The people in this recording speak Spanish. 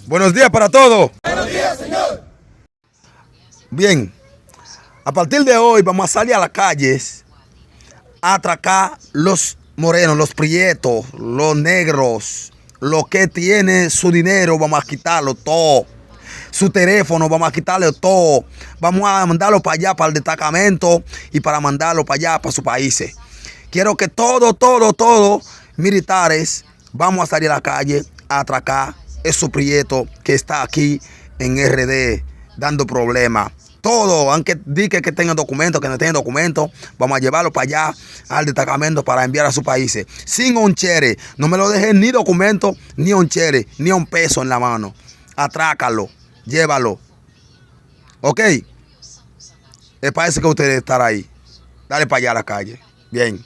Buenos días para todos. Buenos días, señor. Bien, a partir de hoy vamos a salir a las calles a atracar los morenos, los prietos, los negros, los que tienen su dinero, vamos a quitarlo todo. Su teléfono, vamos a quitarle todo. Vamos a mandarlo para allá, para el destacamento y para mandarlo para allá, para sus países. Quiero que todos militares, vamos a salir a la calle a atracar esos prietos que está aquí en RD dando problemas. Todo, aunque diga que tengan documentos, que no tengan documentos, vamos a llevarlo para allá al destacamento para enviar a sus países. Sin onchere, no me lo dejen ni documentos, ni onchere, ni un peso en la mano. Atrácalo, llévalo. ¿Ok? Parece que ustedes están ahí. Dale para allá a la calle. Bien.